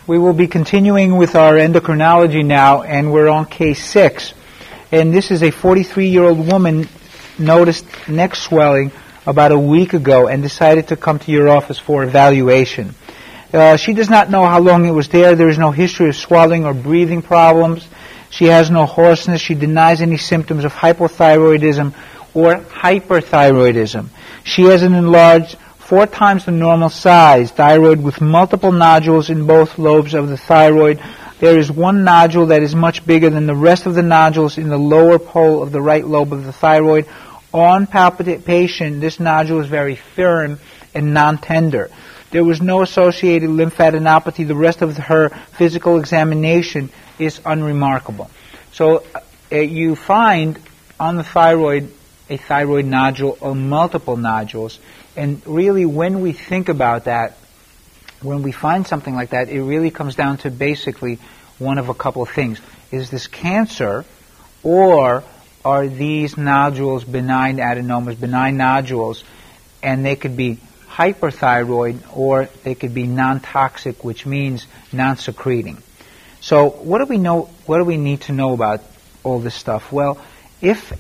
We will be continuing with our endocrinology now, and we're on case 6. And this is a 43-year-old woman noticed neck swelling about a week ago and decided to come to your office for evaluation. She does not know how long it was there. There is no history of swelling or breathing problems. She has no hoarseness. She denies any symptoms of hypothyroidism or hyperthyroidism. She has an enlarged 4 times the normal size thyroid with multiple nodules in both lobes of the thyroid. There is one nodule that is much bigger than the rest of the nodules in the lower pole of the right lobe of the thyroid. On palpation, this nodule is very firm and non-tender. There was no associated lymphadenopathy. The rest of her physical examination is unremarkable. So you find on the thyroid a thyroid nodule or multiple nodules. And really, when we think about that, when we find something like that, it really comes down to basically one of a couple of things. Is this cancer, or are these nodules benign adenomas, benign nodules, and they could be hyperthyroid or they could be non-toxic, which means non-secreting. So what do we know? What do we need to know about all this stuff? Well, if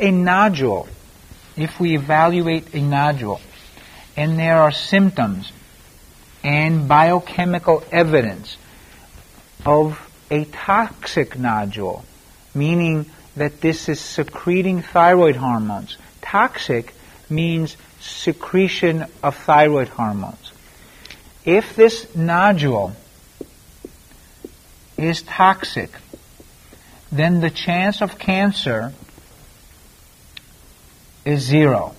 we evaluate a nodule, and there are symptoms and biochemical evidence of a toxic nodule, meaning that this is secreting thyroid hormones. Toxic means secretion of thyroid hormones. If this nodule is toxic, then the chance of cancer is 0.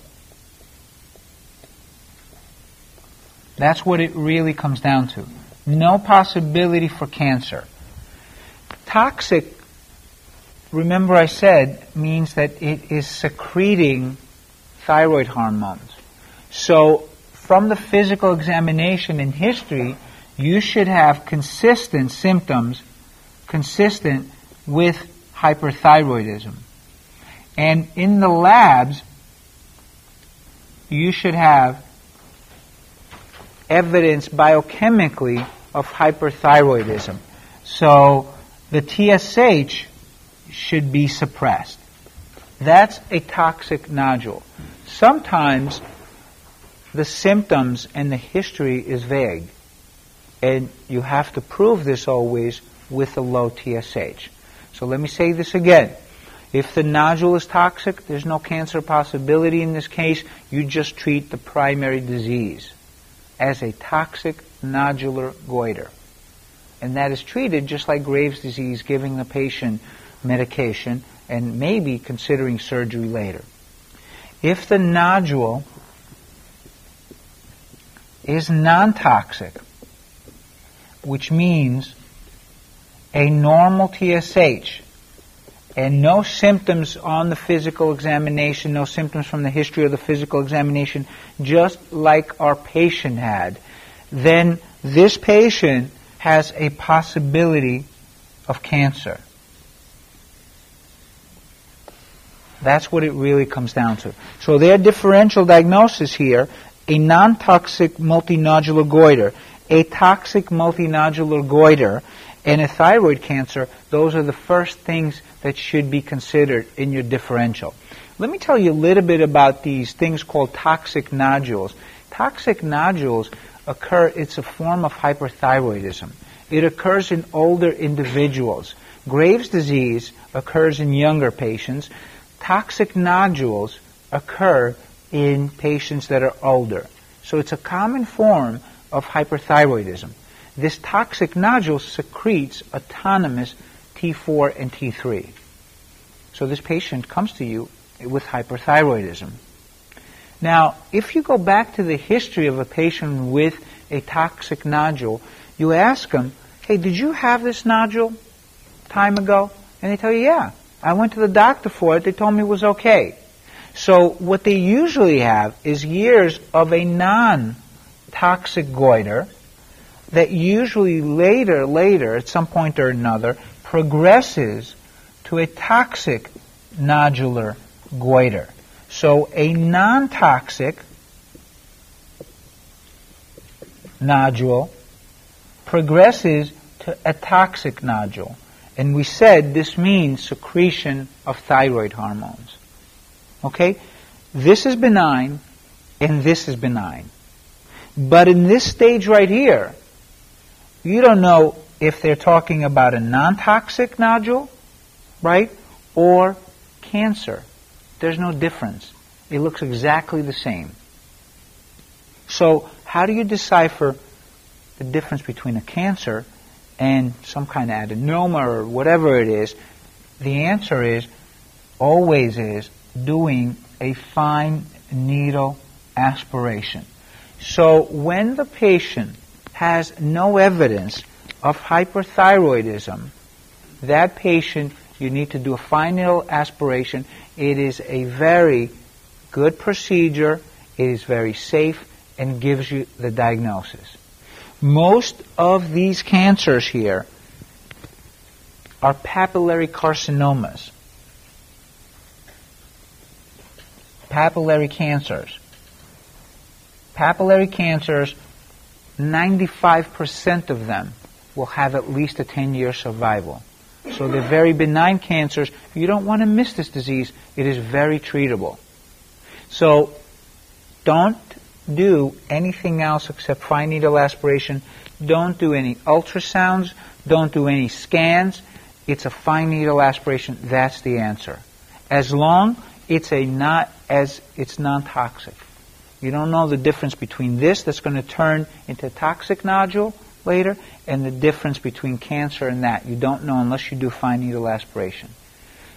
That's what it really comes down to. No possibility for cancer. Toxic, remember I said, means that it is secreting thyroid hormones. So from the physical examination in history, you should have consistent symptoms consistent with hyperthyroidism. And in the labs, you should have evidence biochemically of hyperthyroidism. So the TSH should be suppressed. That's a toxic nodule. Sometimes the symptoms and the history is vague, and you have to prove this always with a low TSH. So let me say this again. If the nodule is toxic, there's no cancer possibility in this case. You just treat the primary disease as a toxic nodular goiter. And that is treated just like Graves' disease, giving the patient medication and maybe considering surgery later. If the nodule is non-toxic, which means a normal TSH, and no symptoms on the physical examination, no symptoms from the history of the physical examination, just like our patient had, then this patient has a possibility of cancer. That's what it really comes down to. So their differential diagnosis here, a non-toxic multinodular goiter, a toxic multinodular goiter, and a thyroid cancer, those are the first things that should be considered in your differential. Let me tell you a little bit about these things called toxic nodules. Toxic nodules occur, it's a form of hyperthyroidism. It occurs in older individuals. Graves' disease occurs in younger patients. Toxic nodules occur in patients that are older. So it's a common form of hyperthyroidism. This toxic nodule secretes autonomous T4 and T3. So this patient comes to you with hyperthyroidism. Now, if you go back to the history of a patient with a toxic nodule, you ask them, hey, did you have this nodule time ago? And they tell you, yeah, I went to the doctor for it. They told me it was okay. So what they usually have is years of a non-toxic goiter that usually later, at some point or another, progresses to a toxic nodular goiter. So a non-toxic nodule progresses to atoxic nodule. And we said this means secretion of thyroid hormones. Okay? This is benign, and this is benign. But in this stage right here, you don't know if they're talking about a non-toxic nodule, right, or cancer. There's no difference. It looks exactly the same. So how do you decipher the difference between a cancer and some kind of adenoma or whatever it is? The answer is, always is, doing a fine needle aspiration. So when the patient has no evidence of hyperthyroidism, that patient, you need to do a fine needle aspiration. It is a very good procedure. It is very safe and gives you the diagnosis. Most of these cancers here are papillary carcinomas. Papillary cancers. Papillary cancers, 95% of them will have at least a 10-year survival. So they're very benign cancers. You don't want to miss this disease. It is very treatable. So don't do anything else except fine needle aspiration. Don't do any ultrasounds. Don't do any scans. It's a fine needle aspiration. That's the answer. As long it's non-toxic. You don't know the difference between this that's going to turn into a toxic nodule later and the difference between cancer and that. You don't know unless you do fine needle aspiration.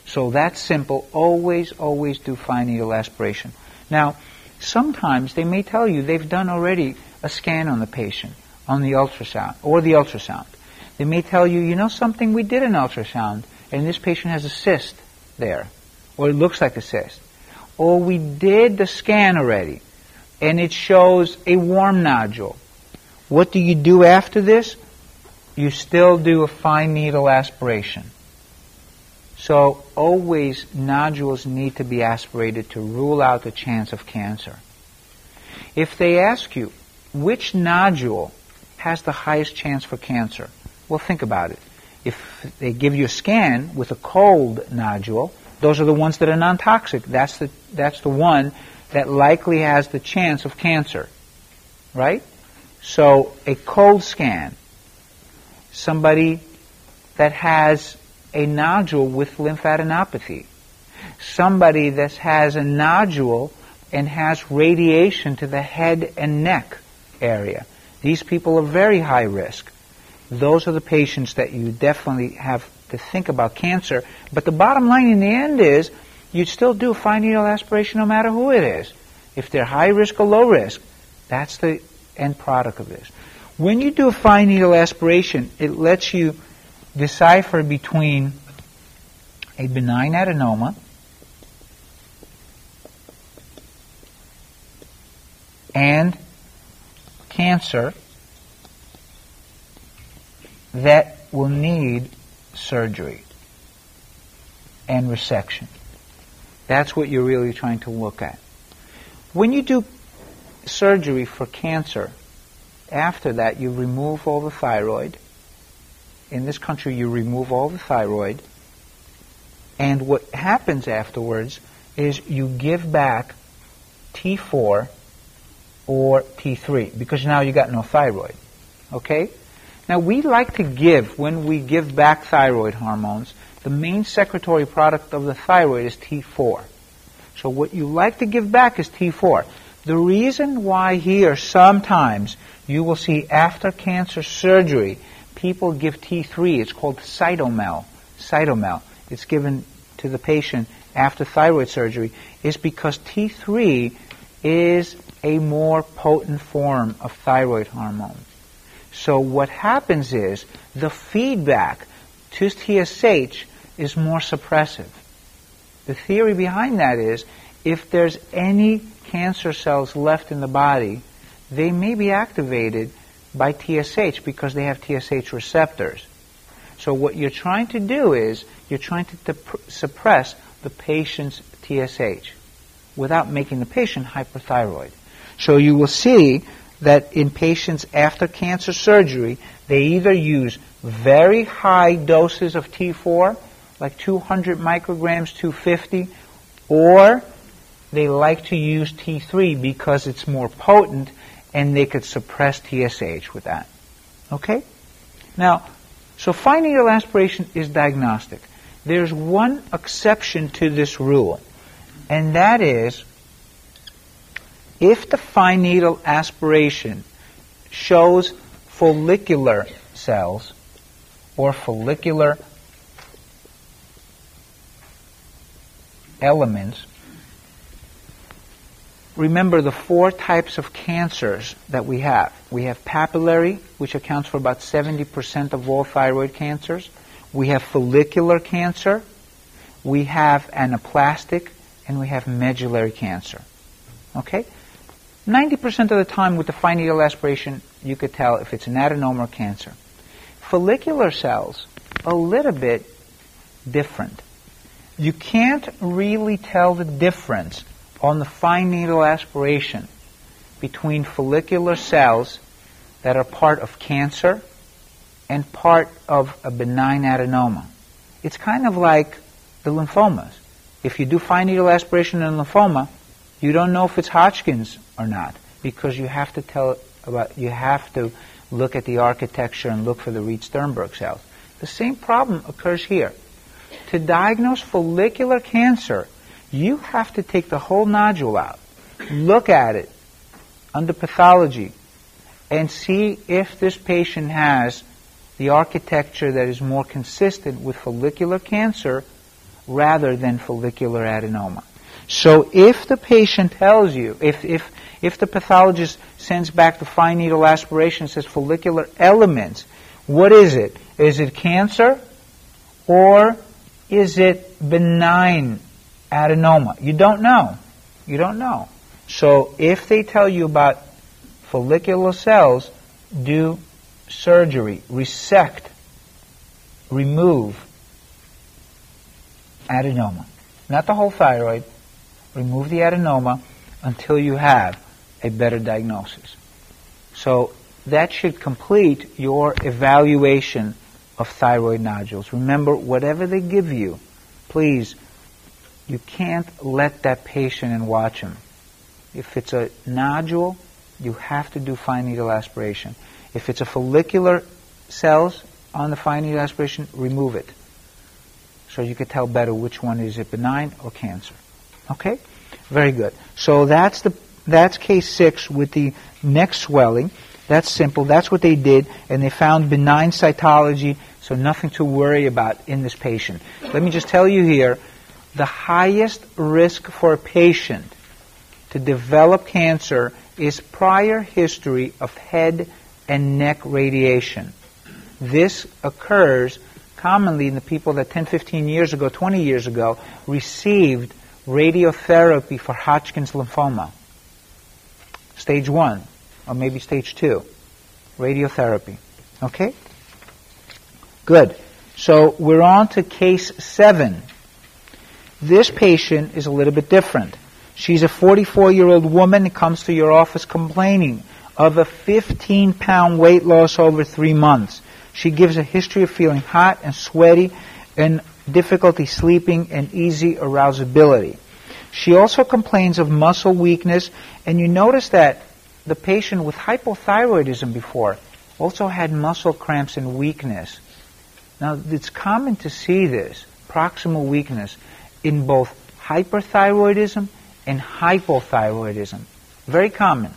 So that's simple. Always, always do fine needle aspiration. Now, sometimes they may tell you they've done already a scan on the patient, on the ultrasound, or the ultrasound. They may tell you, you know something, we did an ultrasound, and this patient has a cyst there, or it looks like a cyst. Or we did the scan already, and it shows a warm nodule. What do you do after this? You still do a fine needle aspiration. So always nodules need to be aspirated to rule out the chance of cancer. If they ask you which nodule has the highest chance for cancer, well, think about it. If they give you a scan with a cold nodule, those are the ones that are non-toxic. That's the one that likely has the chance of cancer, right? So a cold scan, somebody that has a nodule with lymphadenopathy, somebody that has a nodule and has radiation to the head and neck area. These people are very high risk. Those are the patients that you definitely have to think about cancer. But the bottom line in the end is you still do fine needle aspiration no matter who it is. If they're high risk or low risk, that's the end product of this. When you do a fine needle aspiration, it lets you decipher between a benign adenoma and cancer that will need surgery and resection. That's what you're really trying to look at. When you do surgery for cancer, after that you remove all the thyroid. In this country you remove all the thyroid, and what happens afterwards is you give back T4 or T3 because now you got no thyroid. Okay? Now we like to give, when we give back thyroid hormones, the main secretory product of the thyroid is T4. So what you like to give back is T4. The reason why here sometimes you will see after cancer surgery people give T3, it's called cytomel. Cytomel. It's given to the patient after thyroid surgery, is because T3 is a more potent form of thyroid hormone. So what happens is the feedback to TSH is more suppressive. The theory behind that is if there's any cancer cells left in the body, they may be activated by TSH because they have TSH receptors. So what you're trying to do is you're trying to suppress the patient's TSH without making the patient hyperthyroid. So you will see that in patients after cancer surgery, they either use very high doses of T4, like 200 micrograms, 250, or they like to use T3 because it's more potent and they could suppress TSH with that. Okay? Now, so fine needle aspiration is diagnostic. There's one exception to this rule, and that is if the fine needle aspiration shows follicular cells or follicular elements. Remember the 4 types of cancers that we have. We have papillary, which accounts for about 70% of all thyroid cancers. We have follicular cancer. We have anaplastic, and we have medullary cancer. Okay? 90% of the time with the fine needle aspiration, you could tell if it's an adenoma or cancer. Follicular cells, a little bit different. You can't really tell the difference on the fine needle aspiration between follicular cells that are part of cancer and part of a benign adenoma. It's kind of like the lymphomas. If you do fine needle aspiration in lymphoma, you don't know if it's Hodgkin's or not because you have to look at the architecture and look for the Reed-Sternberg cells. The same problem occurs here. To diagnose follicular cancer, you have to take the whole nodule out, look at it under pathology, and see if this patient has the architecture that is more consistent with follicular cancer rather than follicular adenoma. So if the patient tells you, if the pathologist sends back the fine needle aspiration and says follicular elements, what is it? Is it cancer or is it benign adenoma? You don't know. You don't know. So if they tell you about follicular cells, do surgery, resect, remove adenoma. Not the whole thyroid. Remove the adenoma until you have a better diagnosis. So that should complete your evaluation of thyroid nodules. Remember, whatever they give you, please, you can't let that patient and watch him. If it's a nodule, you have to do fine needle aspiration. If it's a follicular cells on the fine needle aspiration, remove it. So you can tell better which one is it, benign or cancer. Okay? Very good. So that's case 6 with the neck swelling. That's simple. That's what they did, and they found benign cytology, so nothing to worry about in this patient. Let me just tell you here, the highest risk for a patient to develop cancer is prior history of head and neck radiation. This occurs commonly in the people that 10, 15 years ago, 20 years ago, received radiotherapy for Hodgkin's lymphoma. Stage 1, or maybe stage 2, radiotherapy. Okay? Good. So we're on to case 7. This patient is a little bit different. She's a 44-year-old woman who comes to your office complaining of a 15-pound weight loss over 3 months. She gives a history of feeling hot and sweaty and difficulty sleeping and easy arousability. She also complains of muscle weakness, and you notice that the patient with hypothyroidism before also had muscle cramps and weakness. Now, it's common to see this, proximal weakness, in both hyperthyroidism and hypothyroidism. Very common,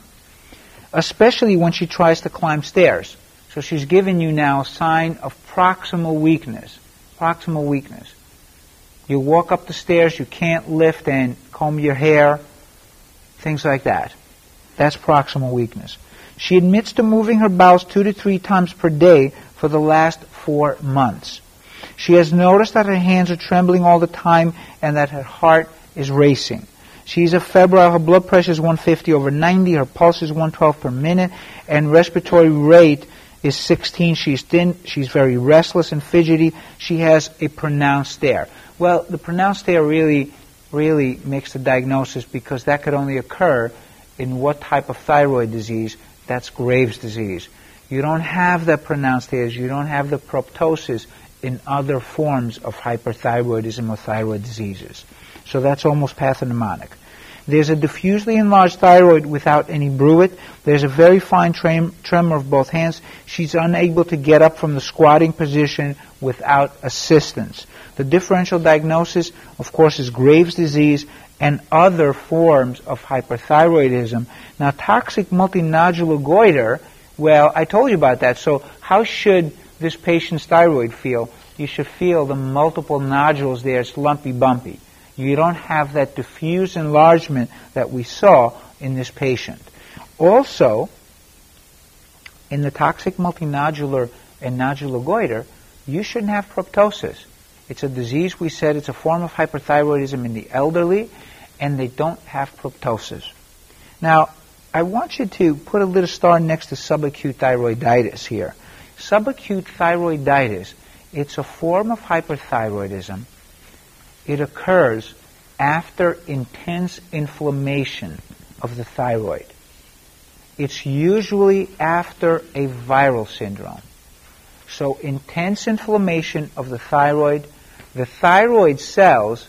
especially when she tries to climb stairs. So she's given you now a sign of proximal weakness. Proximal weakness. You walk up the stairs, you can't lift and comb your hair, things like that. That's proximal weakness. She admits to moving her bowels 2 to 3 times per day for the last 4 months. She has noticed that her hands are trembling all the time and that her heart is racing. She's a febrile, her blood pressure is 150 over 90, her pulse is 112 per minute, and respiratory rate is 16. She's thin, she's very restless and fidgety. She has a pronounced stare. Well, the pronounced stare really makes the diagnosis because that could only occur in what type of thyroid disease? That's Graves' disease. You don't have the pronounced hairs. You don't have the proptosis in other forms of hyperthyroidism or thyroid diseases. So that's almost pathognomonic. There's a diffusely enlarged thyroid without any bruit. There's a very fine tremor of both hands. She's unable to get up from the squatting position without assistance. The differential diagnosis, of course, is Graves' disease and other forms of hyperthyroidism. Now, toxic multinodular goiter, well, I told you about that. So how should this patient's thyroid feel? You should feel the multiple nodules there. It's lumpy bumpy. You don't have that diffuse enlargement that we saw in this patient. Also, in the toxic multinodular and nodular goiter, you shouldn't have proptosis. It's a disease, we said, it's a form of hyperthyroidism in the elderly, and they don't have proptosis. Now, I want you to put a little star next to subacute thyroiditis here. Subacute thyroiditis, it's a form of hyperthyroidism. It occurs after intense inflammation of the thyroid. It's usually after a viral syndrome. So intense inflammation of the thyroid cells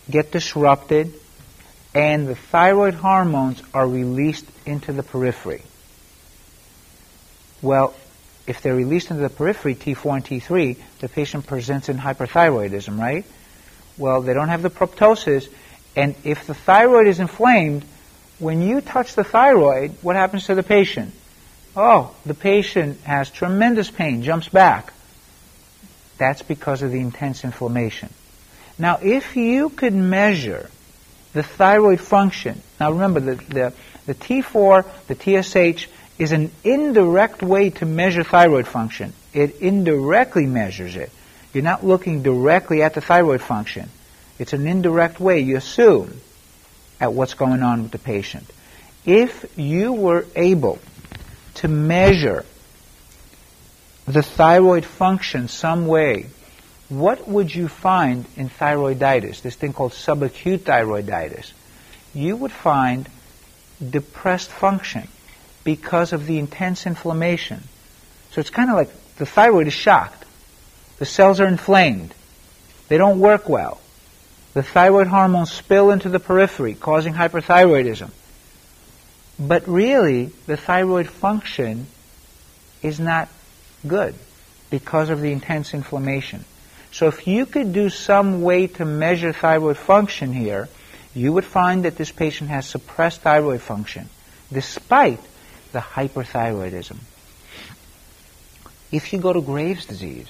get disrupted, and the thyroid hormones are released into the periphery. Well, if they're released into the periphery, T4 and T3, the patient presents in hyperthyroidism, right? Well, they don't have the proptosis, and if the thyroid is inflamed, when you touch the thyroid, what happens to the patient? Oh, the patient has tremendous pain, jumps back. That's because of the intense inflammation. Now, if you could measure the thyroid function, now remember, the T4, the TSH, is an indirect way to measure thyroid function. It indirectly measures it. You're not looking directly at the thyroid function. It's an indirect way. You assume at what's going on with the patient. If you were able to measure the thyroid function some way, what would you find in thyroiditis, this thing called subacute thyroiditis? You would find depressed function because of the intense inflammation. So it's kind of like the thyroid is shocked. The cells are inflamed. They don't work well. The thyroid hormones spill into the periphery, causing hyperthyroidism. But really, the thyroid function is not good because of the intense inflammation. So if you could do some way to measure thyroid function here, you would find that this patient has suppressed thyroid function despite the hyperthyroidism. If you go to Graves' disease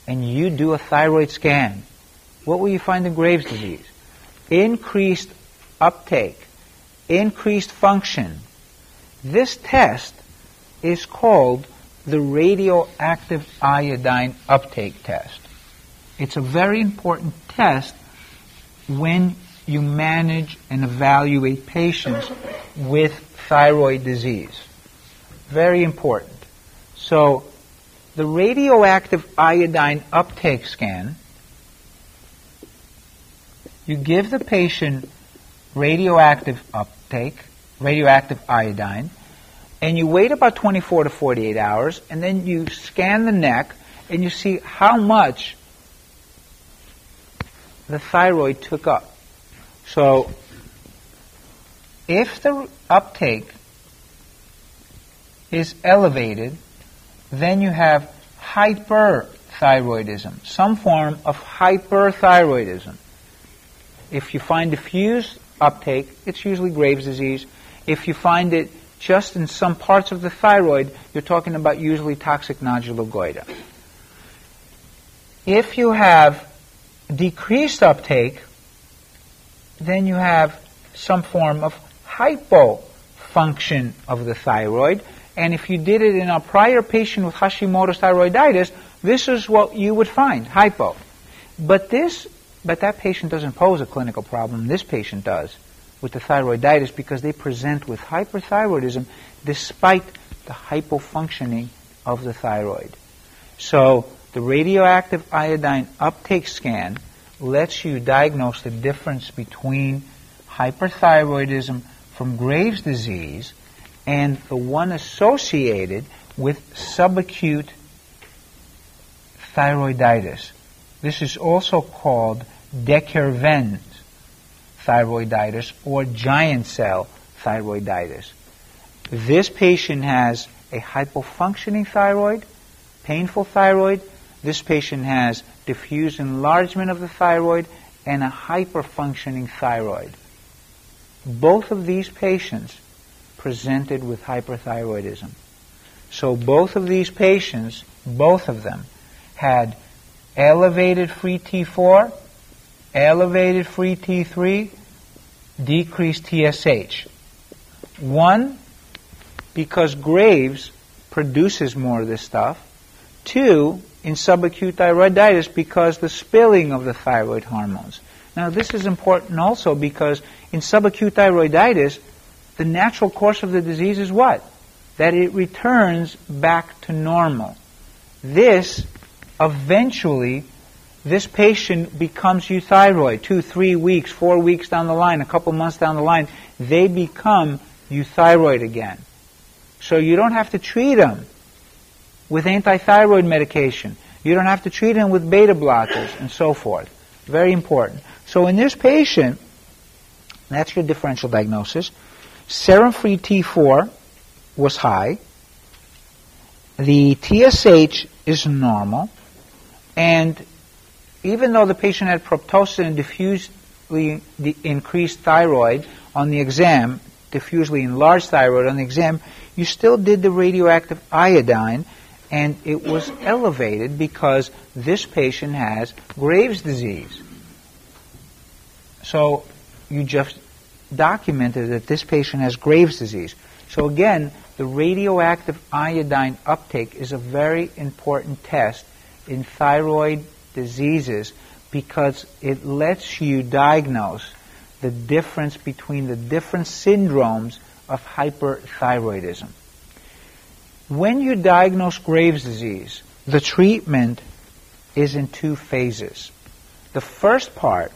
and you do a thyroid scan, what will you find in Graves' disease? Increased uptake, increased function. This test is called the radioactive iodine uptake test. It's a very important test when you manage and evaluate patients with thyroid disease. Very important. So, the radioactive iodine uptake scan, you give the patient radioactive iodine, and you wait about 24 to 48 hours, and then you scan the neck, and you see how much the thyroid took up. So, if the uptake is elevated, then you have hyperthyroidism, some form of hyperthyroidism. If you find diffuse uptake, it's usually Graves' disease. If you find it just in some parts of the thyroid, you're talking about usually toxic nodular goiter. If you have decreased uptake, then you have some form of hypofunction of the thyroid. And if you did it in a prior patient with Hashimoto's thyroiditis, this is what you would find, hypo. But that patient doesn't pose a clinical problem. This patient does with the thyroiditis because they present with hyperthyroidism despite the hypofunctioning of the thyroid. So the radioactive iodine uptake scan lets you diagnose the difference between hyperthyroidism from Graves' disease and the one associated with subacute thyroiditis. This is also called Decker-Venn thyroiditis or giant cell thyroiditis. This patient has a hypofunctioning thyroid, painful thyroid. This patient has diffuse enlargement of the thyroid and a hyperfunctioning thyroid. Both of these patients presented with hyperthyroidism. So both of these patients, both of them, had elevated free T4, elevated free T3, decreased TSH. One, because Graves produces more of this stuff. Two, in subacute thyroiditis, because the spilling of the thyroid hormones. Now, this is important also because in subacute thyroiditis, the natural course of the disease is what? That it returns back to normal. This, eventually, this patient becomes euthyroid. 2, 3 weeks, 4 weeks down the line, a couple months down the line, they become euthyroid again. So you don't have to treat them with antithyroid medication. You don't have to treat them with beta blockers and so forth. Very important. So in this patient, that's your differential diagnosis. Serum-free T4 was high. The TSH is normal. And even though the patient had proptosis and diffusely increased thyroid on the exam, diffusely enlarged thyroid on the exam, you still did the radioactive iodine, and it was elevated because this patient has Graves' disease. So you just documented that this patient has Graves' disease. So again, the radioactive iodine uptake is a very important test in thyroid diseases because it lets you diagnose the difference between the different syndromes of hyperthyroidism. When you diagnose Graves' disease, the treatment is in 2 phases. The first part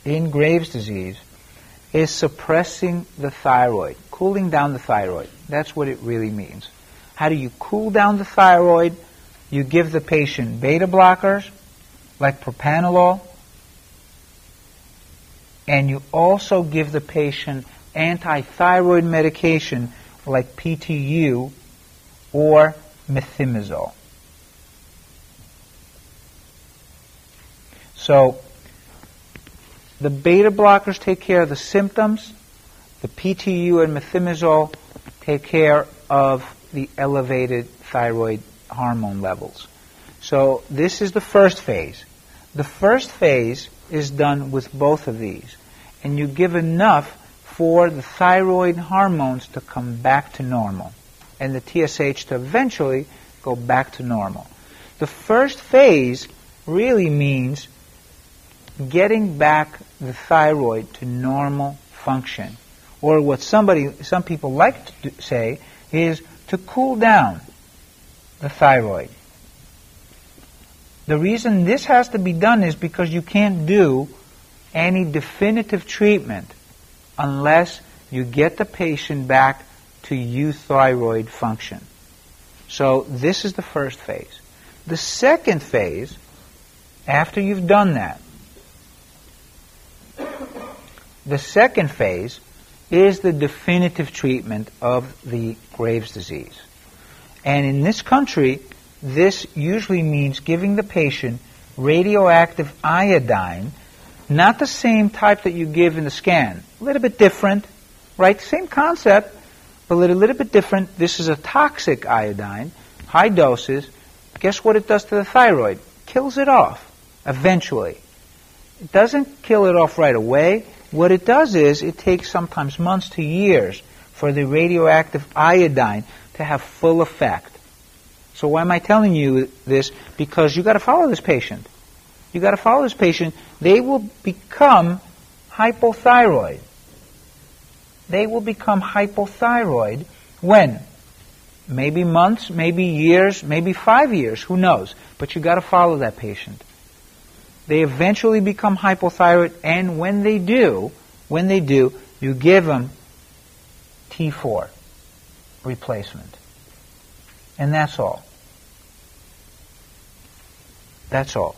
in Graves' disease is suppressing the thyroid, cooling down the thyroid. That's what it really means. How do you cool down the thyroid? You give the patient beta blockers, like propranolol, and you also give the patient antithyroid medication like PTU or methimazole. So the beta blockers take care of the symptoms. The PTU and methimazole take care of the elevated thyroid hormone levels. So this is the first phase. The first phase is done with both of these. And you give enough for the thyroid hormones to come back to normal and the TSH to eventually go back to normal. The first phase really means getting back the thyroid to normal function, or what some people like to say is to cool down the thyroid. The reason this has to be done is because you can't do any definitive treatment unless you get the patient back to euthyroid function. So this is the first phase. The second phase, after you've done that, the second phase is the definitive treatment of the Graves' disease. And in this country, this usually means giving the patient radioactive iodine, not the same type that you give in the scan. A little bit different, right? Same concept, but a little bit different. This is a toxic iodine, high doses. Guess what it does to the thyroid? Kills it off, eventually. It doesn't kill it off right away. What it does is it takes sometimes months to years for the radioactive iodine to have full effect. So why am I telling you this? Because you got to follow this patient. You got to follow this patient. They will become hypothyroid. They will become hypothyroid when? Maybe months, maybe years, maybe 5 years. Who knows? But you got to follow that patient. They eventually become hypothyroid, and when they do, you give them T4 replacement. And that's all. That's all.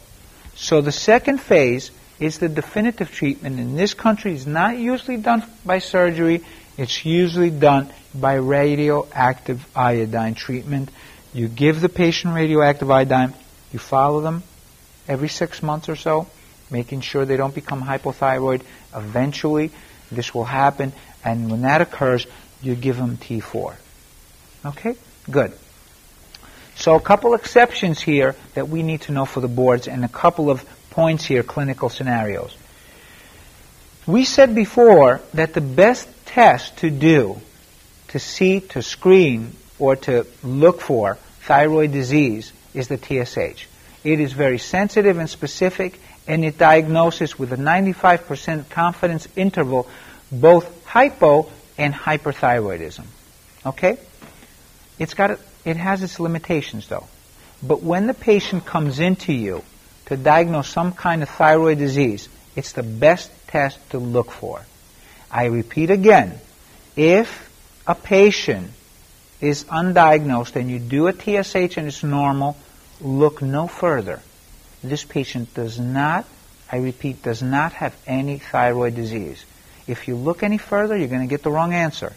So the second phase is the definitive treatment. In this country, it's not usually done by surgery. It's usually done by radioactive iodine treatment. You give the patient radioactive iodine. You follow them every 6 months or so, making sure they don't become hypothyroid. Eventually, this will happen. And when that occurs, you give them T4. Okay? Good. So a couple exceptions here that we need to know for the boards, and a couple of points here, clinical scenarios. We said before that the best test to do, to see, to screen, or to look for thyroid disease is the TSH. It is very sensitive and specific, and it diagnoses with a 95% confidence interval both hypo and hyperthyroidism. Okay? It has its limitations, though. But when the patient comes into you to diagnose some kind of thyroid disease, it's the best test to look for. I repeat again, if a patient is undiagnosed and you do a TSH and it's normal, look no further. This patient does not, I repeat, does not have any thyroid disease. If you look any further, you're going to get the wrong answer.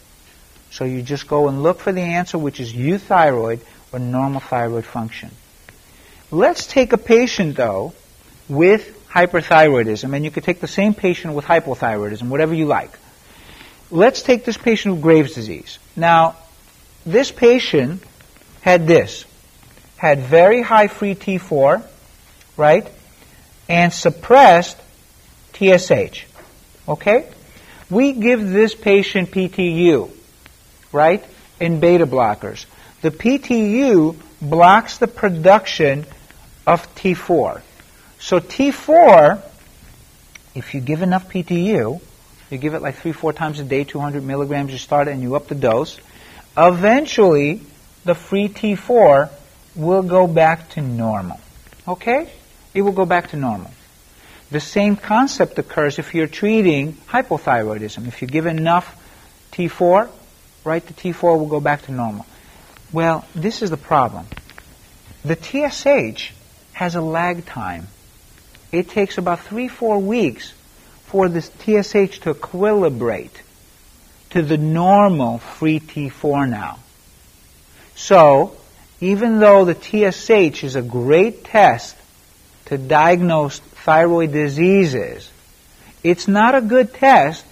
So you just go and look for the answer, which is euthyroid or normal thyroid function. Let's take a patient, though, with hyperthyroidism, and you could take the same patient with hypothyroidism, whatever you like. Let's take this patient with Graves' disease. Now, this patient had very high free T4, right, and suppressed TSH, okay? We give this patient PTU, right, and beta blockers. The PTU blocks the production of T4. So T4, if you give enough PTU, you give it like 3-4 times a day, 200 milligrams, you start it and you up the dose, eventually the free T4 will go back to normal. Okay? It will go back to normal. The same concept occurs if you're treating hypothyroidism. If you give enough T4, right, the T4 will go back to normal. Well, this is the problem. The TSH has a lag time. It takes about 3-4 weeks for this TSH to equilibrate to the normal free T4 now. So, even though the TSH is a great test to diagnose thyroid diseases, it's not a good test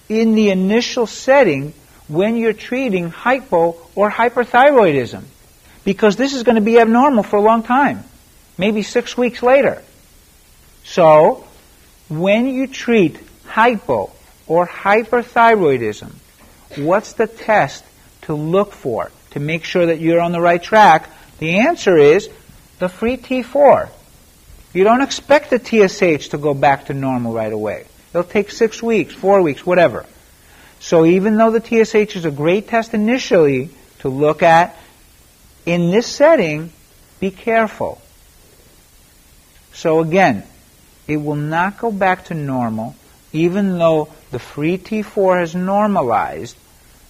in the initial setting when you're treating hypo or hyperthyroidism, because this is going to be abnormal for a long time, maybe 6 weeks later. So, when you treat hypo or hyperthyroidism, what's the test to look for to make sure that you're on the right track? The answer is the free T4. You don't expect the TSH to go back to normal right away. It'll take 6 weeks, 4 weeks, whatever. So even though the TSH is a great test initially to look at, in this setting, be careful. So again, it will not go back to normal, even though the free T4 has normalized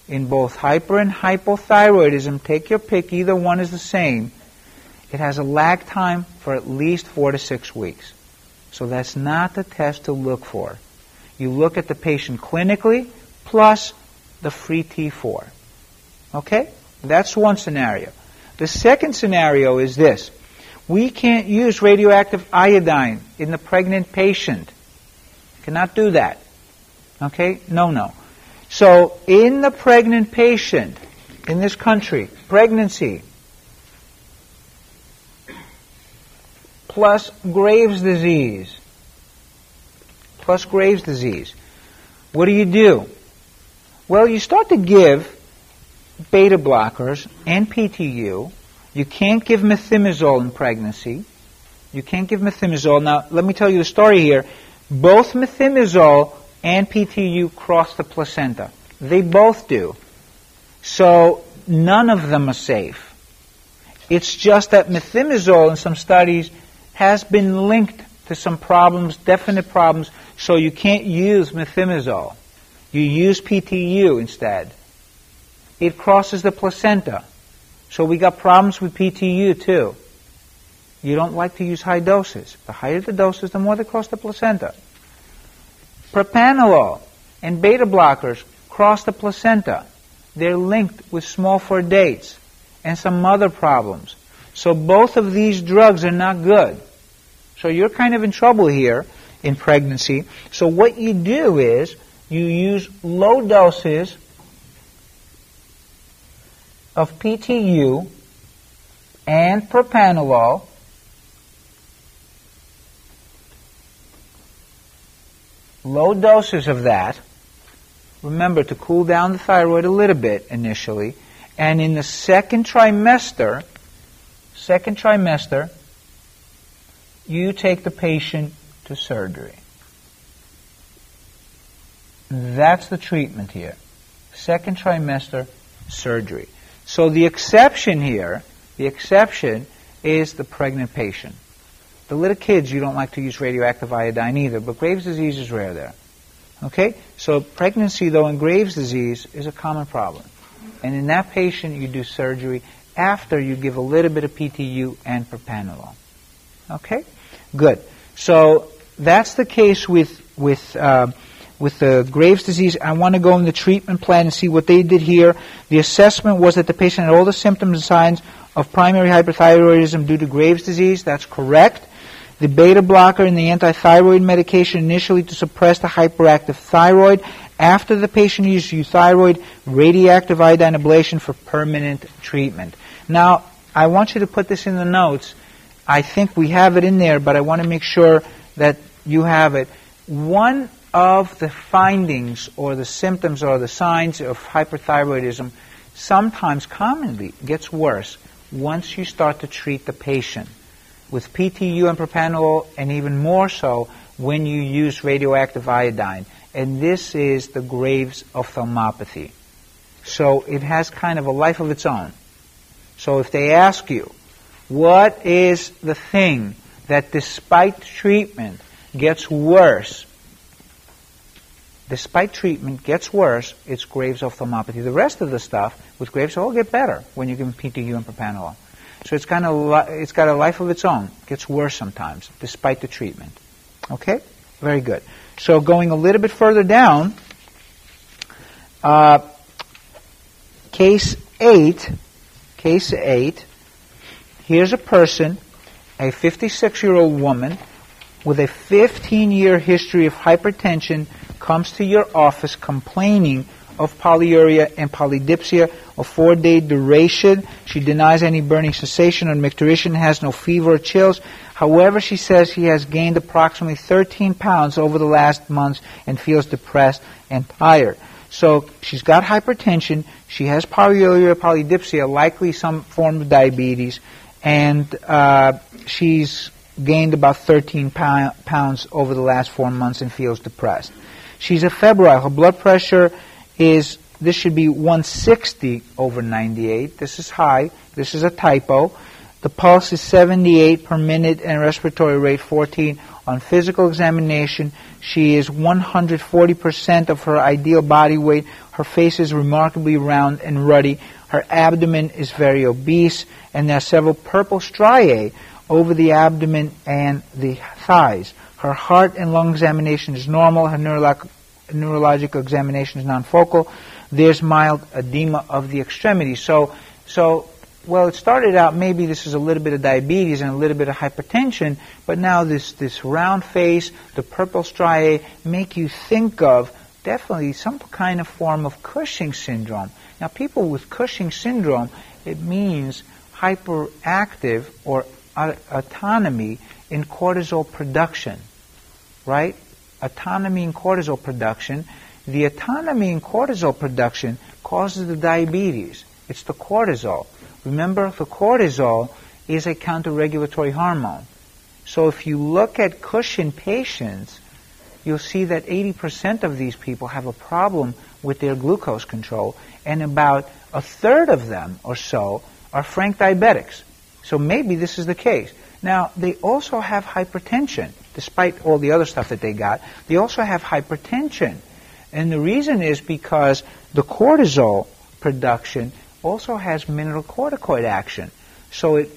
in both hyper and hypothyroidism. Take your pick, either one is the same. It has a lag time for at least 4 to 6 weeks. So that's not the test to look for. You look at the patient clinically plus the free T4. Okay? That's one scenario. The second scenario is this. We can't use radioactive iodine in the pregnant patient. Cannot do that. Okay? No. So, in the pregnant patient, in this country, pregnancy plus Graves' disease, what do? Well, you start to give beta blockers and PTU. You can't give methimazole in pregnancy. Now, let me tell you the story here. Both methimazole and PTU cross the placenta. They both do. So none of them are safe. It's just that methimazole in some studies has been linked to some problems, definite problems, so you can't use methimazole. You use PTU instead. it crosses the placenta. So we got problems with PTU too. You don't like to use high doses. The higher the doses, the more they cross the placenta. Propranolol and beta blockers cross the placenta. They're linked with small 4 dates and some other problems. So both of these drugs are not good. So you're kind of in trouble here in pregnancy. So what you do is you use low doses of PTU and propranolol low doses of that. Remember to cool down the thyroid a little bit initially. And in the second trimester, you take the patient to surgery. That's the treatment here. Second trimester, surgery. So the exception here, is the pregnant patient. The little kids, you don't like to use radioactive iodine either, but Graves' disease is rare there. Okay? So pregnancy, though, in Graves' disease is a common problem. And in that patient, you do surgery after you give a little bit of PTU and propranolol. Okay? Good. So that's the case with the Graves' disease. I want to go in the treatment plan and see what they did here. The assessment was that the patient had all the symptoms and signs of primary hyperthyroidism due to Graves' disease. That's correct. The beta blocker and the antithyroid medication initially to suppress the hyperactive thyroid. After the patient used euthyroid, radioactive iodine ablation for permanent treatment. Now, I want you to put this in the notes. I think we have it in there, but I want to make sure that you have it. One of the findings or the symptoms or the signs of hyperthyroidism sometimes, commonly, gets worse once you start to treat the patient with PTU and propranolol, and even more so when you use radioactive iodine. And this is the Graves' ophthalmopathy. So it has kind of a life of its own. So if they ask you, what is the thing that despite treatment gets worse? Despite treatment gets worse, it's Graves' ophthalmopathy. The rest of the stuff with Graves all get better when you give them PTU and propranolol. So it's got a life of its own. It gets worse sometimes, despite the treatment. Okay? Very good. So going a little bit further down, case 8, here's a person, a 56-year-old woman with a 15-year history of hypertension, comes to your office complaining of polyuria and polydipsia of 4-day duration. She denies any burning sensation or micturition, has no fever or chills. However, she says she has gained approximately 13 pounds over the last months and feels depressed and tired. So she's got hypertension, she has polyuria, polydipsia, likely some form of diabetes, and she's gained about 13 pounds over the last 4 months and feels depressed. She's a febrile. Her blood pressure this should be 160 over 98. This is high. This is a typo. The pulse is 78 per minute and respiratory rate 14. On physical examination, she is 140% of her ideal body weight. Her face is remarkably round and ruddy. Her abdomen is very obese, and there are several purple striae over the abdomen and the thighs. Her heart and lung examination is normal. Her neurological examination is non-focal. There's mild edema of the extremities. So, well, it started out maybe this is a little bit of diabetes and a little bit of hypertension, but now this round face, the purple striae, make you think of definitely some kind of form of Cushing syndrome. Now, people with Cushing syndrome, it means hyperactive or autonomy in cortisol production, right? Autonomy in cortisol production. The autonomy in cortisol production causes the diabetes. It's the cortisol. Remember, the cortisol is a counter-regulatory hormone. So if you look at Cushing patients, you'll see that 80% of these people have a problem with their glucose control, and about a third of them or so are frank diabetics. So maybe this is the case. Now, they also have hypertension. Despite all the other stuff that they got, they also have hypertension. And the reason is because the cortisol production also has mineralocorticoid action. So it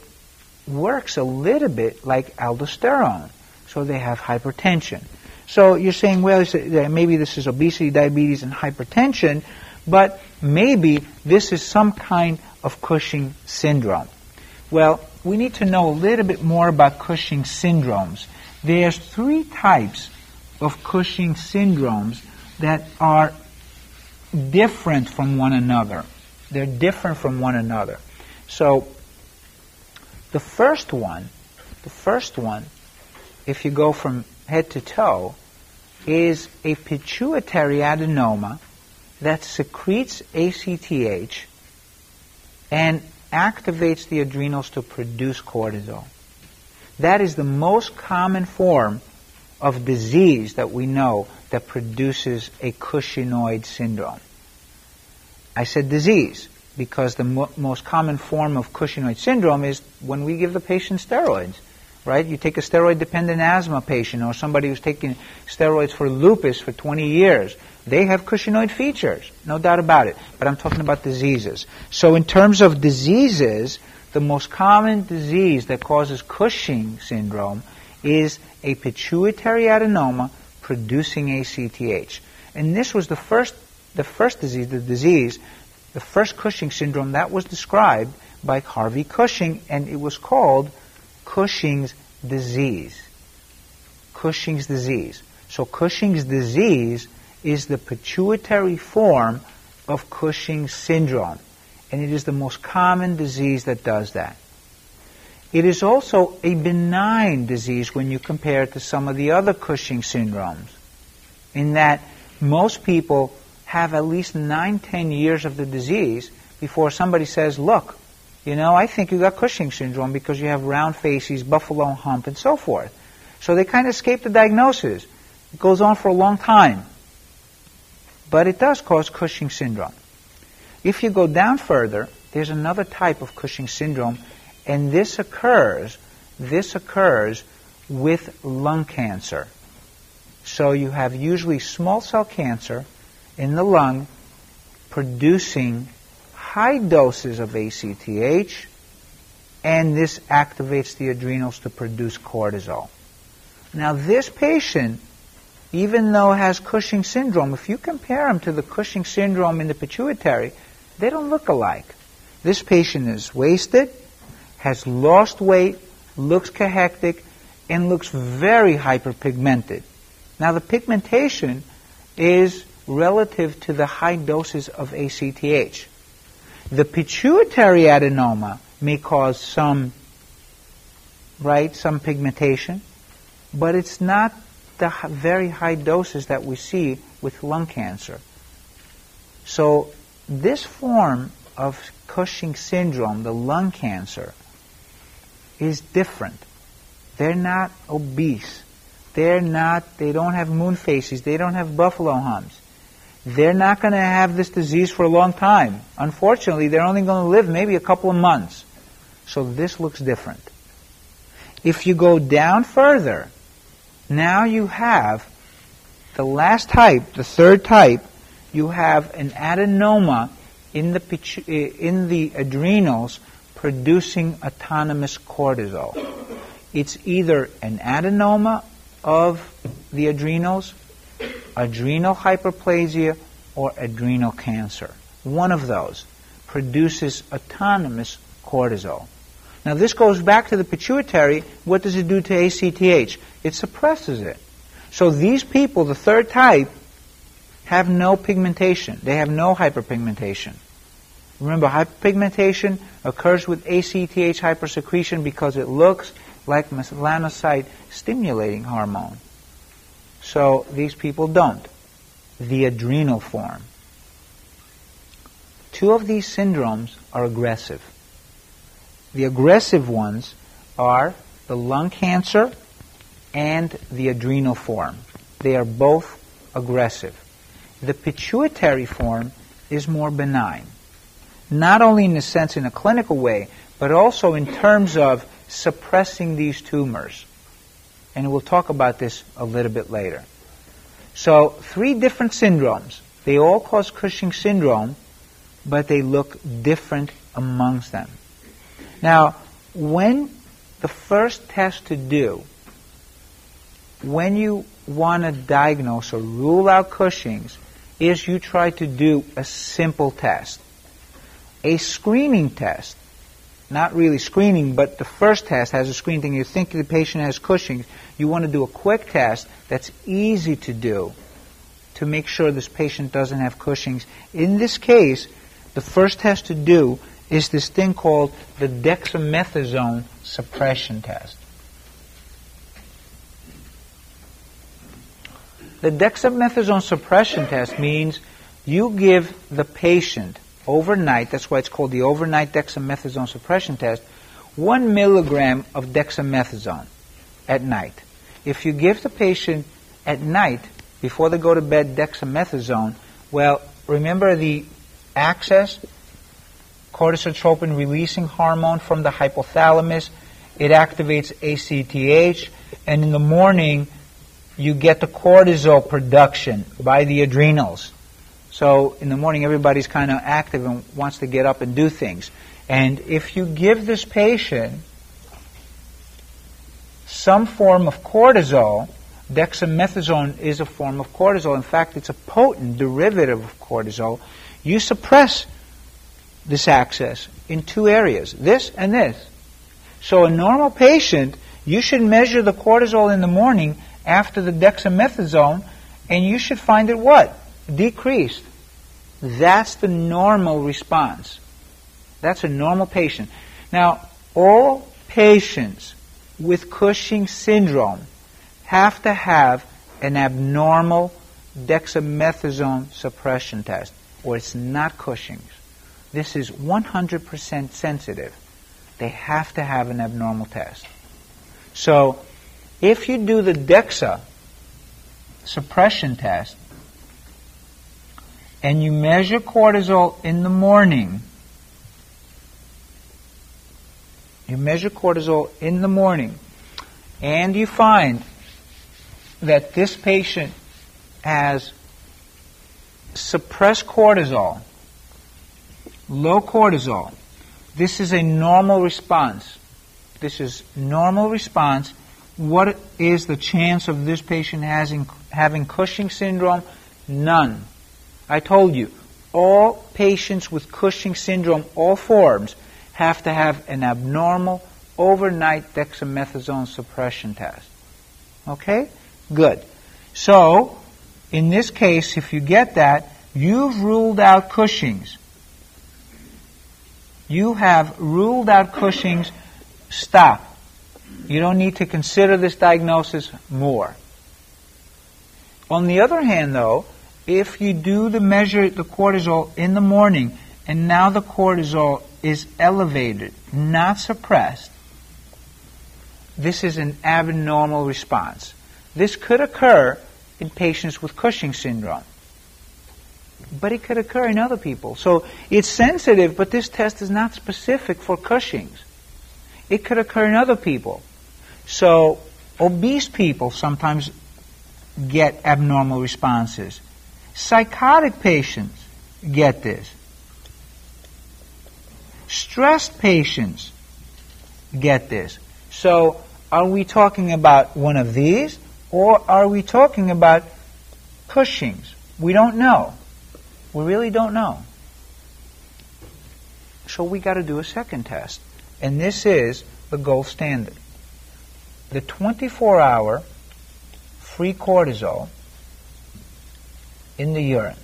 works a little bit like aldosterone. So they have hypertension. So you're saying, well, maybe this is obesity, diabetes, and hypertension, but maybe this is some kind of Cushing syndrome. Well, we need to know a little bit more about Cushing syndromes. There's 3 types of Cushing syndromes that are different from one another. They're different from one another. So the first one, if you go from head to toe, is a pituitary adenoma that secretes ACTH and activates the adrenals to produce cortisol. That is the most common form of disease that we know that produces a Cushingoid syndrome. I said disease because the most common form of Cushingoid syndrome is when we give the patient steroids, right? You take a steroid-dependent asthma patient or somebody who's taking steroids for lupus for 20 years. They have Cushingoid features, no doubt about it. But I'm talking about diseases. So in terms of diseases, the most common disease that causes Cushing syndrome is a pituitary adenoma producing ACTH. And this was the first disease, the first Cushing syndrome that was described by Harvey Cushing, and it was called Cushing's disease. Cushing's disease. So Cushing's disease is the pituitary form of Cushing's syndrome, and it is the most common disease that does that. It is also a benign disease when you compare it to some of the other Cushing syndromes, in that most people have at least 9-10 years of the disease before somebody says, look, I think you got Cushing syndrome because you have round faces, buffalo hump, and so forth. So they kind of escape the diagnosis. It goes on for a long time. But it does cause Cushing syndrome. If you go down further, there's another type of Cushing syndrome, and this occurs with lung cancer. So you have usually small cell cancer in the lung producing high doses of ACTH, and this activates the adrenals to produce cortisol. Now this patient, even though it has Cushing syndrome, if you compare him to the Cushing syndrome in the pituitary, they don't look alike. This patient is wasted, has lost weight, looks cachectic, and looks very hyperpigmented. Now the pigmentation is relative to the high doses of ACTH. The pituitary adenoma may cause some pigmentation, but it's not the very high doses that we see with lung cancer. So this form of Cushing syndrome, the lung cancer, is different. They're not obese. They don't have moon faces. They don't have buffalo humps. They're not going to have this disease for a long time. Unfortunately, they're only going to live maybe a couple of months. So this looks different. If you go down further, now you have the last type, the third type, you have an adenoma in the adrenals producing autonomous cortisol. It's either an adenoma of the adrenals, adrenal hyperplasia, or adrenal cancer. One of those produces autonomous cortisol. Now this goes back to the pituitary. What does it do to ACTH? It suppresses it. So these people, the third type, have no pigmentation. They have no hyperpigmentation. Remember, hyperpigmentation occurs with ACTH hypersecretion because it looks like melanocyte-stimulating hormone. So these people don't. The adrenal form. 2 of these syndromes are aggressive. The aggressive ones are the lung cancer and the adrenal form. They are both aggressive. The pituitary form is more benign. Not only in a sense in a clinical way, but also in terms of suppressing these tumors. And we'll talk about this a little bit later. So 3 different syndromes. They all cause Cushing syndrome, but they look different amongst them. Now, when the first test to do, when you want to diagnose or rule out Cushing's, is you try to do a simple test. A screening test, not really screening, but the first test has a screening thing. You think the patient has Cushing's, you want to do a quick test that's easy to do to make sure this patient doesn't have Cushing's. In this case, the first test to do is this thing called the dexamethasone suppression test. The dexamethasone suppression test means you give the patient overnight, that's why it's called the overnight dexamethasone suppression test, 1 milligram of dexamethasone at night. If you give the patient at night, before they go to bed, dexamethasone, well, remember the access, corticotropin releasing hormone from the hypothalamus, it activates ACTH, and in the morning you get the cortisol production by the adrenals. So in the morning everybody's kind of active and wants to get up and do things. And if you give this patient some form of cortisol, dexamethasone is a form of cortisol. In fact, it's a potent derivative of cortisol. You suppress this axis in two areas, this and this. So a normal patient, you should measure the cortisol in the morning after the dexamethasone, and you should find it what? Decreased. That's the normal response. That's a normal patient. Now, all patients with Cushing's syndrome have to have an abnormal dexamethasone suppression test, or it's not Cushing's. This is 100% sensitive. They have to have an abnormal test. So, if you do the DEXA suppression test, and you measure cortisol in the morning, and you find that this patient has suppressed cortisol, low cortisol, this is a normal response. This is normal response. What is the chance of this patient having Cushing's syndrome? None. I told you, all patients with Cushing's syndrome, all forms, have to have an abnormal overnight dexamethasone suppression test. Okay? Good. So, in this case, if you get that, you've ruled out Cushing's. You have ruled out Cushing's. Stop. You don't need to consider this diagnosis more. On the other hand, though, if you do measure the cortisol in the morning, and now the cortisol is elevated, not suppressed, this is an abnormal response. This could occur in patients with Cushing's syndrome, but it could occur in other people. So it's sensitive, but this test is not specific for Cushing's. It could occur in other people. So obese people sometimes get abnormal responses. Psychotic patients get this. Stressed patients get this. So are we talking about one of these, or are we talking about Cushing's? We don't know. We really don't know. So we got to do a second test. And this is the gold standard. The 24-hour free cortisol in the urine.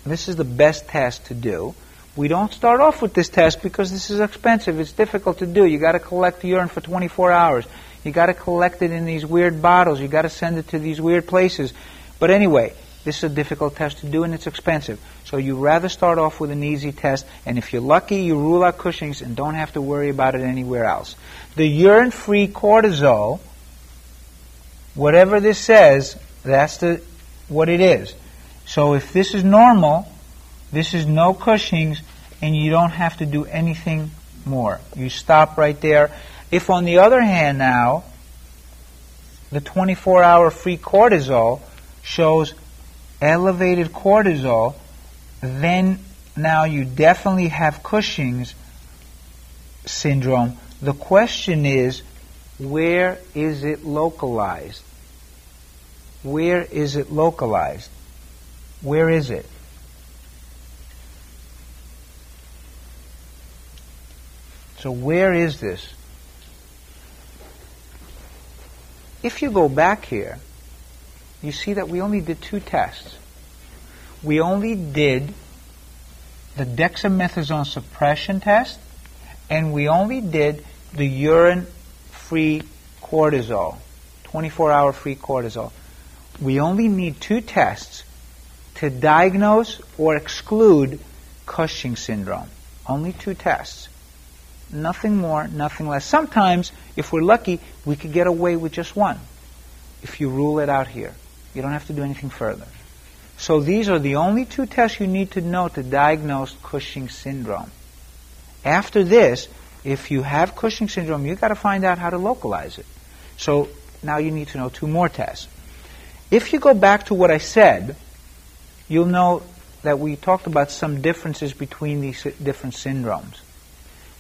This is the best test to do. We don't start off with this test because this is expensive. It's difficult to do. You got to collect the urine for 24 hours. You got to collect it in these weird bottles. You got to send it to these weird places. But anyway, this is a difficult test to do and it's expensive. So you rather start off with an easy test, and if you're lucky, you rule out Cushing's and don't have to worry about it anywhere else. The urine-free cortisol, whatever this says, that's what it is. So if this is normal, this is no Cushing's, and you don't have to do anything more. You stop right there. If, on the other hand now, the 24-hour free cortisol shows elevated cortisol, then now you definitely have Cushing's syndrome. The question is, where is it localized? Where is it localized? Where is it? So where is this? If you go back here, you see that we only did 2 tests. We only did the dexamethasone suppression test, and we only did the urine-free cortisol, 24-hour free cortisol. We only need 2 tests to diagnose or exclude Cushing syndrome. Only 2 tests. Nothing more, nothing less. Sometimes, if we're lucky, we could get away with just 1 if you rule it out here. You don't have to do anything further. So these are the only 2 tests you need to know to diagnose Cushing syndrome. After this, if you have Cushing syndrome, you've got to find out how to localize it. So now you need to know 2 more tests. If you go back to what I said, you'll know that we talked about some differences between these different syndromes.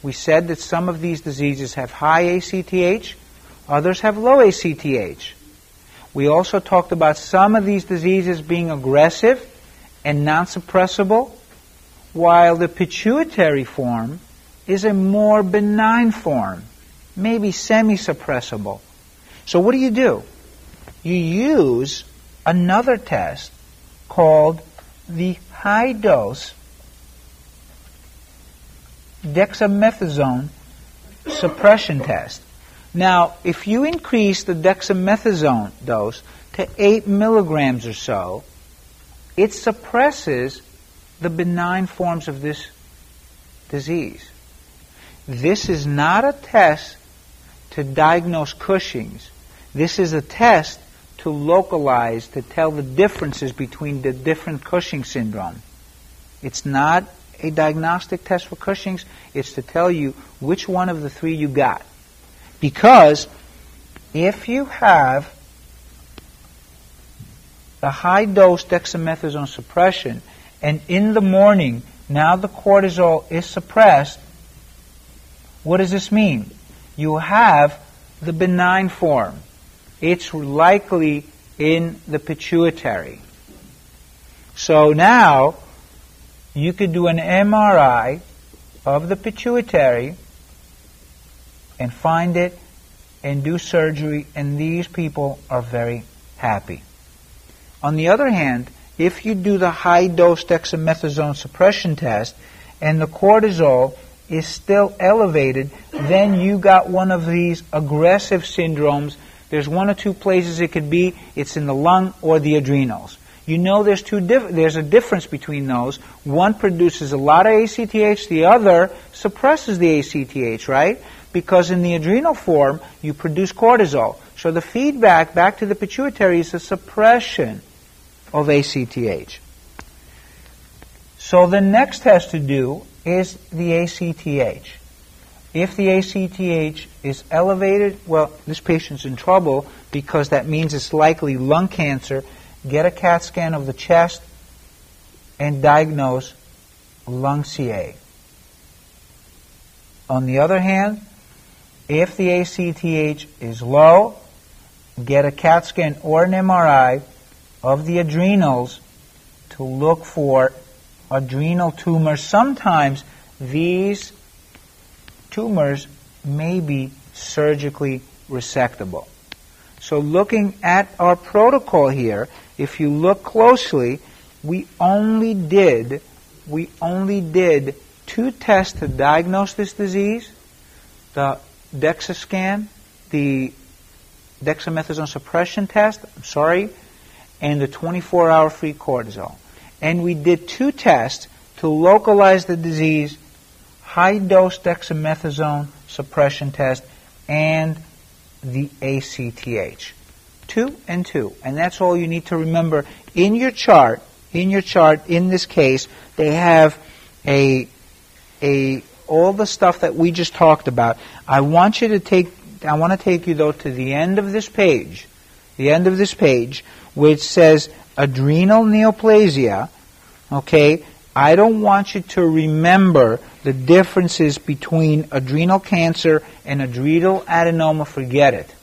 We said that some of these diseases have high ACTH, others have low ACTH. We also talked about some of these diseases being aggressive and non-suppressible, while the pituitary form is a more benign form, maybe semi-suppressible. So what do? You use another test called the high-dose dexamethasone suppression test. Now, if you increase the dexamethasone dose to 8 milligrams or so, it suppresses the benign forms of this disease. This is not a test to diagnose Cushing's. This is a test to localize, to tell the differences between the different Cushing syndrome. It's not a diagnostic test for Cushing's. It's to tell you which one of the 3 you got. Because if you have the high-dose dexamethasone suppression, and in the morning, now the cortisol is suppressed, what does this mean? You have the benign form. It's likely in the pituitary. So now, you could do an MRI of the pituitary and find it and do surgery, and these people are very happy. On the other hand, if you do the high-dose dexamethasone suppression test and the cortisol is still elevated, then you got one of these aggressive syndromes. There's 1 or 2 places it could be. It's in the lung or the adrenals. You know there's a difference between those. One produces a lot of ACTH, the other suppresses the ACTH, right? Because in the adrenal form, you produce cortisol. So the feedback back to the pituitary is a suppression of ACTH. So the next test to do is the ACTH. If the ACTH is elevated, well, this patient's in trouble because that means it's likely lung cancer. Get a CAT scan of the chest and diagnose lung CA. On the other hand, if the ACTH is low, get a CAT scan or an MRI of the adrenals to look for adrenal tumors. Sometimes these tumors may be surgically resectable. So looking at our protocol here, if you look closely, we only did 2 tests to diagnose this disease: the DEXA scan, the dexamethasone suppression test, and the 24-hour free cortisol. And we did 2 tests to localize the disease: high-dose dexamethasone suppression test and the ACTH. 2 and 2. And that's all you need to remember. In your chart, in this case, they have all the stuff that we just talked about. I want to take you though to the end of this page, which says adrenal neoplasia, okay, I don't want you to remember the differences between adrenal cancer and adrenal adenoma. Forget it.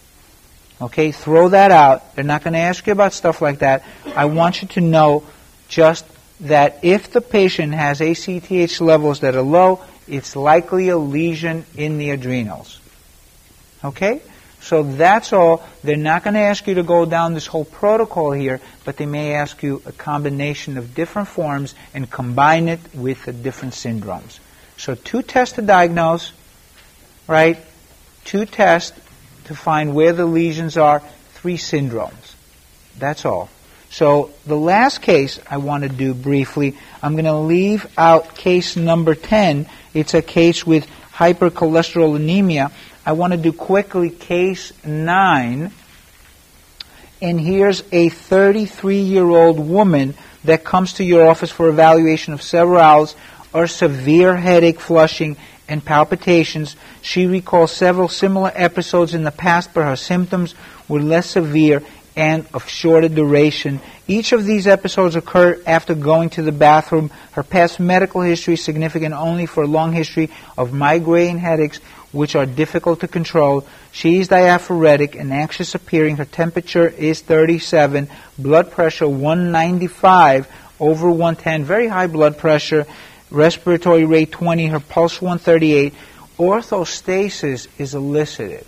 Okay, throw that out. They're not going to ask you about stuff like that. I want you to know just that if the patient has ACTH levels that are low, it's likely a lesion in the adrenals. Okay? So that's all. They're not going to ask you to go down this whole protocol here, but they may ask you a combination of different forms and combine it with the different syndromes. So 2 tests to diagnose, right? 2 tests to find where the lesions are, 3 syndromes. That's all. So the last case I want to do briefly, I'm going to leave out case number 10. It's a case with hypercholesterolemia. I want to do quickly case 9. And here's a 33-year-old woman that comes to your office for evaluation of several hours or severe headache, flushing, and palpitations. She recalls several similar episodes in the past, but her symptoms were less severe and of shorter duration. Each of these episodes occurred after going to the bathroom. Her past medical history is significant only for a long history of migraine headaches, which are difficult to control. She is diaphoretic and anxious appearing. Her temperature is 37, blood pressure 195 over 110, very high blood pressure, respiratory rate 20, her pulse 138. Orthostasis is elicited.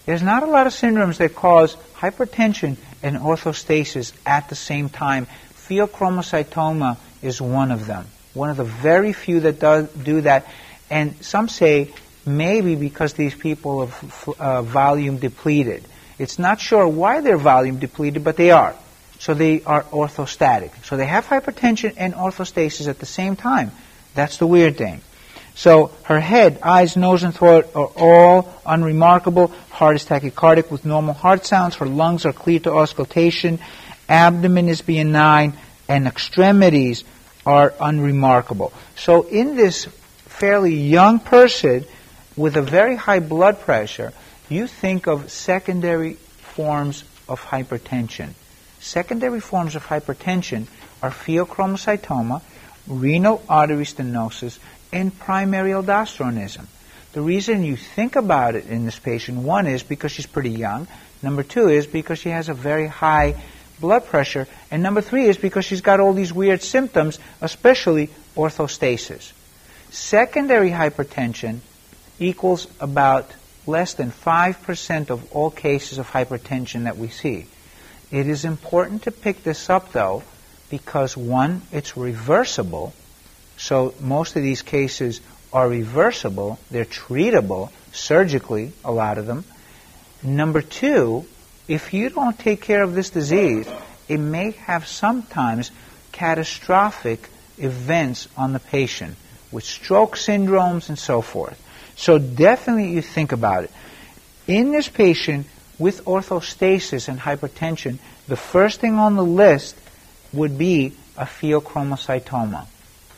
There's not a lot of syndromes that cause hypertension and orthostasis at the same time. Pheochromocytoma is one of them, one of the very few that do that. And some say maybe because these people are volume depleted. It's not sure why they're volume depleted, but they are. So they are orthostatic. So they have hypertension and orthostasis at the same time. That's the weird thing. So her head, eyes, nose, and throat are all unremarkable. Heart is tachycardic with normal heart sounds. Her lungs are clear to auscultation. Abdomen is benign, and extremities are unremarkable. So in this fairly young person with a very high blood pressure, you think of secondary forms of hypertension. Secondary forms of hypertension are pheochromocytoma, renal artery stenosis, and primary aldosteronism. The reason you think about it in this patient, one is because she's pretty young. Number 2 is because she has a very high blood pressure. And number 3 is because she's got all these weird symptoms, especially orthostasis. Secondary hypertension equals about less than 5% of all cases of hypertension that we see. It is important to pick this up, though, because, one, it's reversible. So most of these cases are reversible. They're treatable surgically, a lot of them. Number 2, if you don't take care of this disease, it may have sometimes catastrophic events on the patient with stroke syndromes and so forth. So definitely you think about it. In this patient with orthostasis and hypertension, the first thing on the list would be a pheochromocytoma.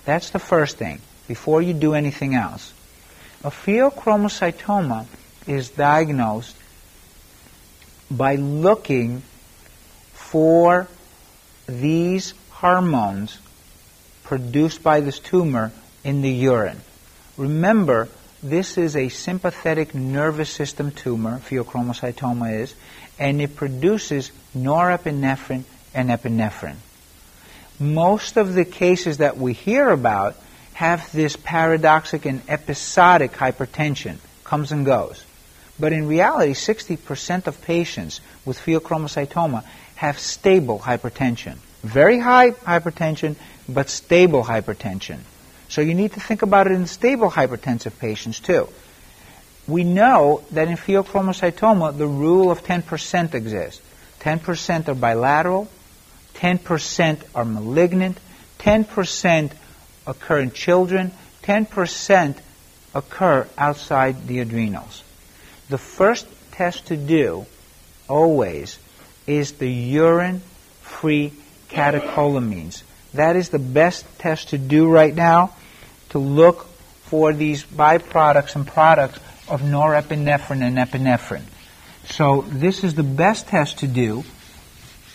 That's the first thing, before you do anything else. A pheochromocytoma is diagnosed by looking for these hormones produced by this tumor in the urine. Remember, this is a sympathetic nervous system tumor, pheochromocytoma is, and it produces norepinephrine and epinephrine. Most of the cases that we hear about have this paradoxic and episodic hypertension, comes and goes. But in reality, 60% of patients with pheochromocytoma have stable hypertension. Very high hypertension, but stable hypertension. So you need to think about it in stable hypertensive patients too. We know that in pheochromocytoma, the rule of 10% exists. 10% are bilateral, 10% are malignant, 10% occur in children, 10% occur outside the adrenals. The first test to do, always, is the urine-free catecholamines. That is the best test to do right now, to look for these byproducts and products of norepinephrine and epinephrine. So this is the best test to do.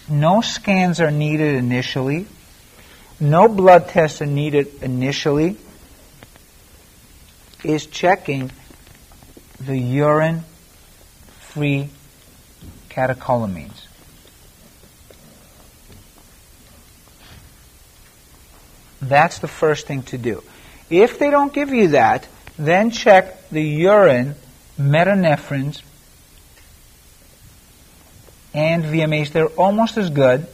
No scans are needed initially. No blood tests are needed initially. Is checking the urine-free catecholamines. That's the first thing to do. If they don't give you that, then check the urine metanephrines and VMAs. They're almost as good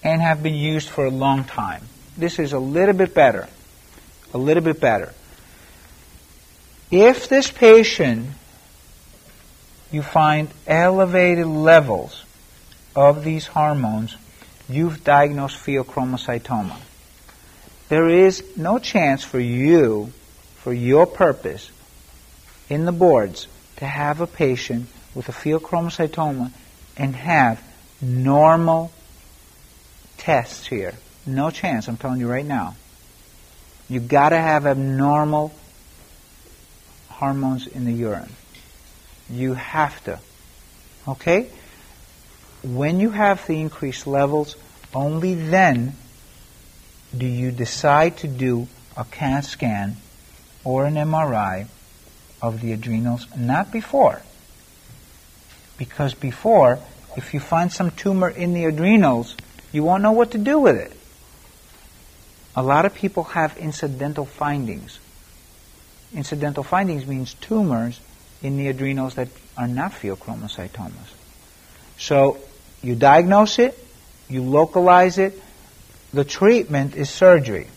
and have been used for a long time. This is a little bit better. A little bit better. If this patient, you find elevated levels of these hormones, you've diagnosed pheochromocytoma. There is no chance for you, for your purpose, in the boards, to have a patient with a pheochromocytoma and have normal tests here. No chance, I'm telling you right now. You've got to have abnormal hormones in the urine. You have to. Okay? When you have the increased levels, only then do you decide to do a CAT scan or an MRI of the adrenals, not before. Because before, if you find some tumor in the adrenals, you won't know what to do with it. A lot of people have incidental findings. Incidental findings means tumors in the adrenals that are not pheochromocytomas. So you diagnose it, you localize it, the treatment is surgery.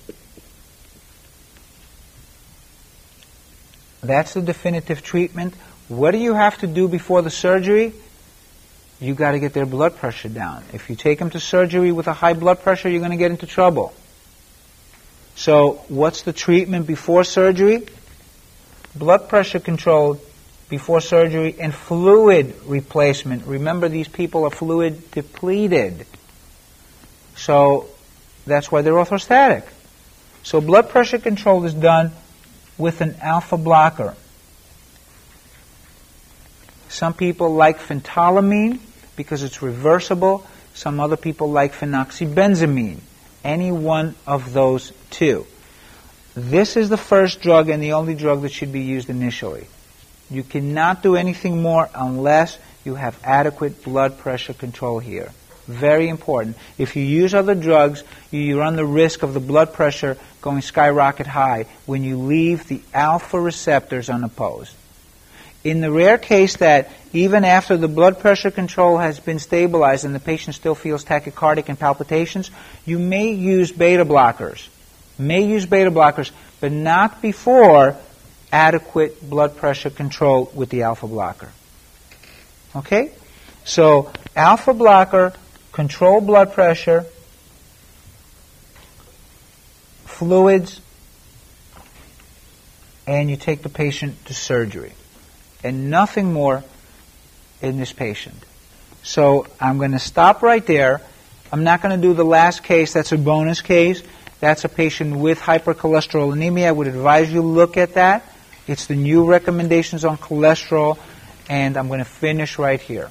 That's the definitive treatment. What do you have to do before the surgery? You got to get their blood pressure down. If you take them to surgery with a high blood pressure, you're going to get into trouble. So what's the treatment before surgery? Blood pressure control before surgery and fluid replacement. Remember, these people are fluid depleted. So that's why they're orthostatic. So blood pressure control is done with an alpha blocker. Some people like phentolamine because it's reversible. Some other people like phenoxybenzamine. Any one of those two. This is the first drug and the only drug that should be used initially. You cannot do anything more unless you have adequate blood pressure control here. Very important. If you use other drugs, you run the risk of the blood pressure going skyrocket high when you leave the alpha receptors unopposed. In the rare case that even after the blood pressure control has been stabilized and the patient still feels tachycardic and palpitations, you may use beta blockers. But not before adequate blood pressure control with the alpha blocker. Okay? So, alpha blocker, control blood pressure, fluids, and you take the patient to surgery. And nothing more in this patient. So I'm going to stop right there. I'm not going to do the last case. That's a bonus case. That's a patient with hypercholesterolemia. I would advise you look at that. It's the new recommendations on cholesterol, and I'm going to finish right here.